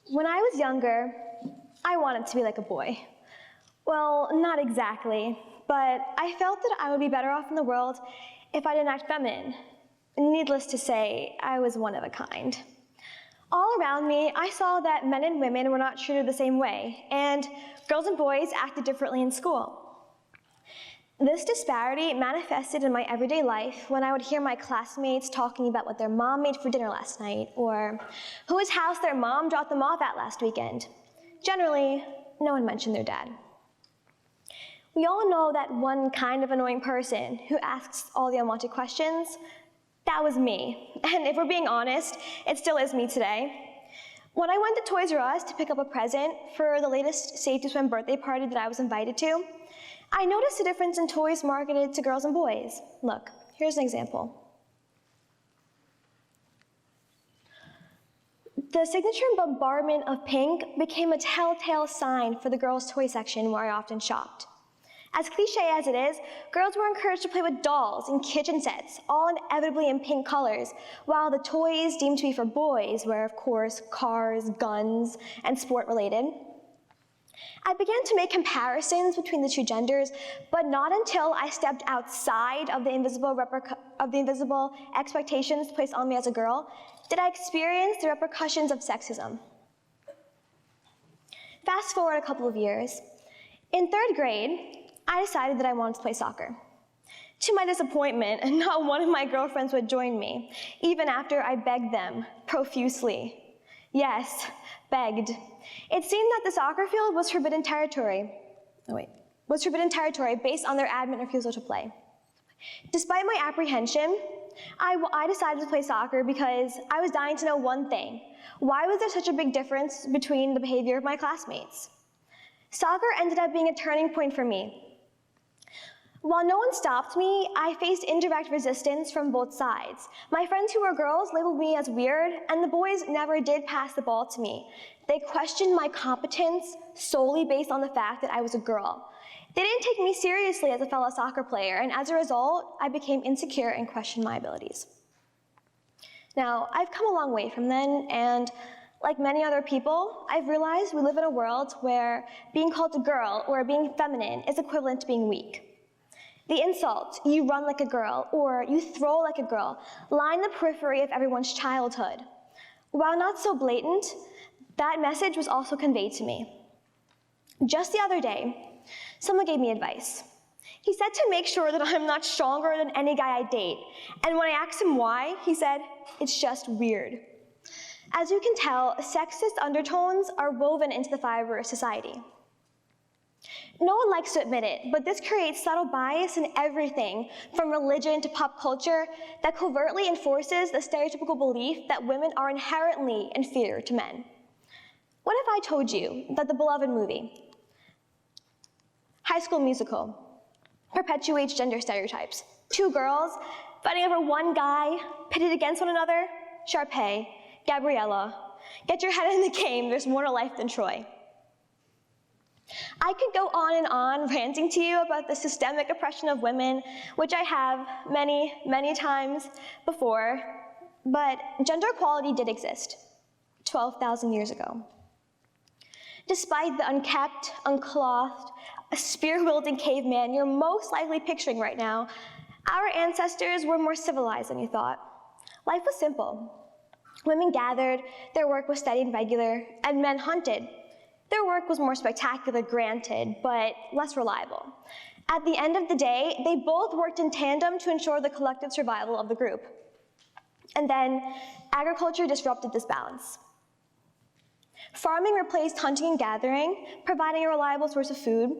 When I was younger, I wanted to be like a boy. Well, not exactly, but I felt that I would be better off in the world if I didn't act feminine. Needless to say, I was one of a kind. All around me, I saw that men and women were not treated the same way, and girls and boys acted differently in school. This disparity manifested in my everyday life when I would hear my classmates talking about what their mom made for dinner last night, or whose house their mom dropped them off at last weekend. Generally, no one mentioned their dad. We all know that one kind of annoying person who asks all the unwanted questions. That was me, and if we're being honest, it still is me today. When I went to Toys R Us to pick up a present for the latest Save to Swim birthday party that I was invited to, I noticed a difference in toys marketed to girls and boys. Look, here's an example. The signature bombardment of pink became a telltale sign for the girls' toy section where I often shopped. As cliche as it is, girls were encouraged to play with dolls and kitchen sets, all inevitably in pink colors, while the toys deemed to be for boys were, of course, cars, guns, and sport-related. I began to make comparisons between the two genders, but not until I stepped outside of the invisible expectations placed on me as a girl did I experience the repercussions of sexism. Fast forward a couple of years. In 3rd grade, I decided that I wanted to play soccer. To my disappointment, not one of my girlfriends would join me, even after I begged them profusely. Yes, begged. It seemed that the soccer field was forbidden territory. Based on their adamant refusal to play. Despite my apprehension, I decided to play soccer because I was dying to know one thing. Why was there such a big difference between the behavior of my classmates? Soccer ended up being a turning point for me. While no one stopped me, I faced indirect resistance from both sides. My friends who were girls labeled me as weird, and the boys never did pass the ball to me. They questioned my competence solely based on the fact that I was a girl. They didn't take me seriously as a fellow soccer player, and as a result, I became insecure and questioned my abilities. Now, I've come a long way from then, and like many other people, I've realized we live in a world where being called a girl or being feminine is equivalent to being weak. The insult, you run like a girl, or you throw like a girl, line the periphery of everyone's childhood. While not so blatant, that message was also conveyed to me. Just the other day, someone gave me advice. He said to make sure that I'm not stronger than any guy I date, and when I asked him why, he said, it's just weird. As you can tell, sexist undertones are woven into the fiber of society. No one likes to admit it, but this creates subtle bias in everything from religion to pop culture that covertly enforces the stereotypical belief that women are inherently inferior to men. What if I told you that the beloved movie, High School Musical, perpetuates gender stereotypes? 2 girls fighting over one guy, pitted against one another? Sharpay, Gabriella, get your head in the game, there's more to life than Troy. I could go on and on ranting to you about the systemic oppression of women, which I have many, many times before, but gender equality did exist 12,000 years ago. Despite the unkept, unclothed, spear-wielding caveman you're most likely picturing right now, our ancestors were more civilized than you thought. Life was simple. Women gathered, their work was steady and regular, and men hunted. Their work was more spectacular, granted, but less reliable. At the end of the day, they both worked in tandem to ensure the collective survival of the group. And then, agriculture disrupted this balance. Farming replaced hunting and gathering, providing a reliable source of food.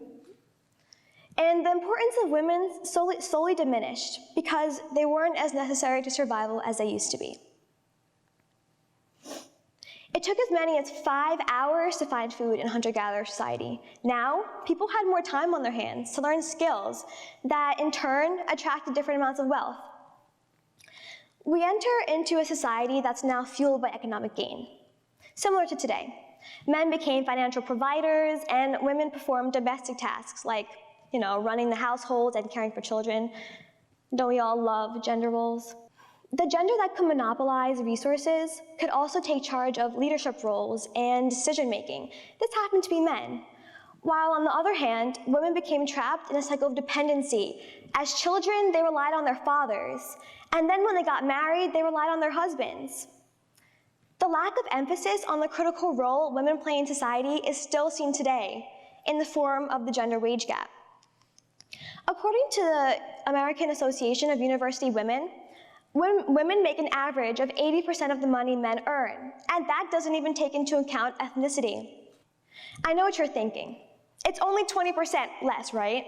And the importance of women slowly diminished because they weren't as necessary to survival as they used to be. It took as many as 5 hours to find food in hunter-gatherer society. Now, people had more time on their hands to learn skills that, in turn, attracted different amounts of wealth. We enter into a society that's now fueled by economic gain. Similar to today, men became financial providers, and women performed domestic tasks like, running the household and caring for children. Don't we all love gender roles? The gender that could monopolize resources could also take charge of leadership roles and decision-making. This happened to be men. While on the other hand, women became trapped in a cycle of dependency. As children, they relied on their fathers, and then when they got married, they relied on their husbands. The lack of emphasis on the critical role women play in society is still seen today in the form of the gender wage gap. According to the American Association of University Women, women make an average of 80% of the money men earn, and that doesn't even take into account ethnicity. I know what you're thinking. It's only 20% less, right?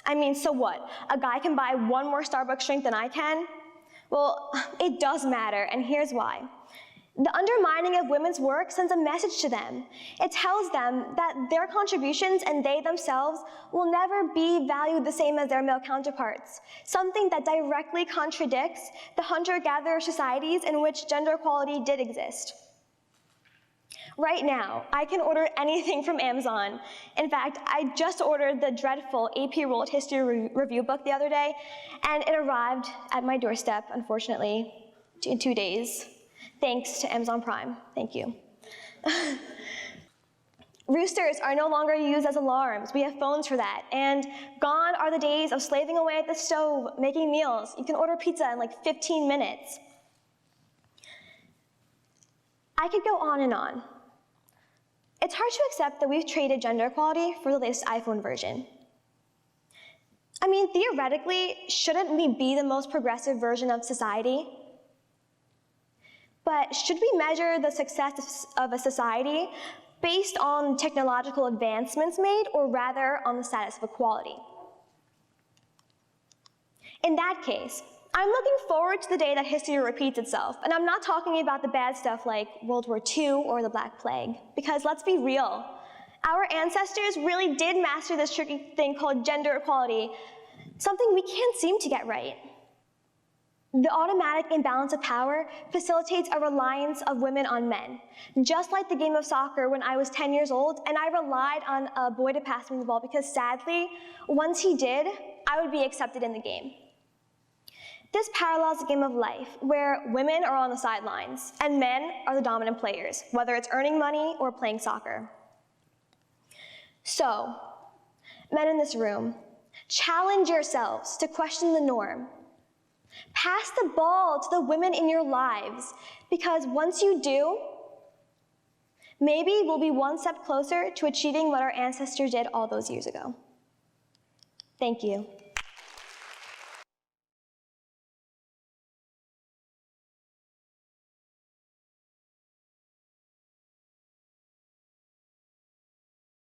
I mean, so what? A guy can buy one more Starbucks drink than I can? Well, it does matter, and here's why. The undermining of women's work sends a message to them. It tells them that their contributions and they themselves will never be valued the same as their male counterparts, something that directly contradicts the hunter-gatherer societies in which gender equality did exist. Right now, I can order anything from Amazon. In fact, I just ordered the dreadful AP World History Review book the other day, and it arrived at my doorstep, unfortunately, in 2 days. Thanks to Amazon Prime. Thank you. Roosters are no longer used as alarms. We have phones for that. And gone are the days of slaving away at the stove, making meals. You can order pizza in like 15 minutes. I could go on and on. It's hard to accept that we've traded gender equality for the latest iPhone version. I mean, theoretically, shouldn't we be the most progressive version of society? But should we measure the success of a society based on technological advancements made, or rather on the status of equality? In that case, I'm looking forward to the day that history repeats itself, and I'm not talking about the bad stuff like World War II or the Black Plague, because let's be real, our ancestors really did master this tricky thing called gender equality, something we can't seem to get right. The automatic imbalance of power facilitates a reliance of women on men, just like the game of soccer when I was 10 years old and I relied on a boy to pass me the ball because sadly, once he did, I would be accepted in the game. This parallels the game of life, where women are on the sidelines and men are the dominant players, whether it's earning money or playing soccer. So, men in this room, challenge yourselves to question the norm. Pass the ball to the women in your lives, because once you do, maybe we'll be one step closer to achieving what our ancestors did all those years ago. Thank you.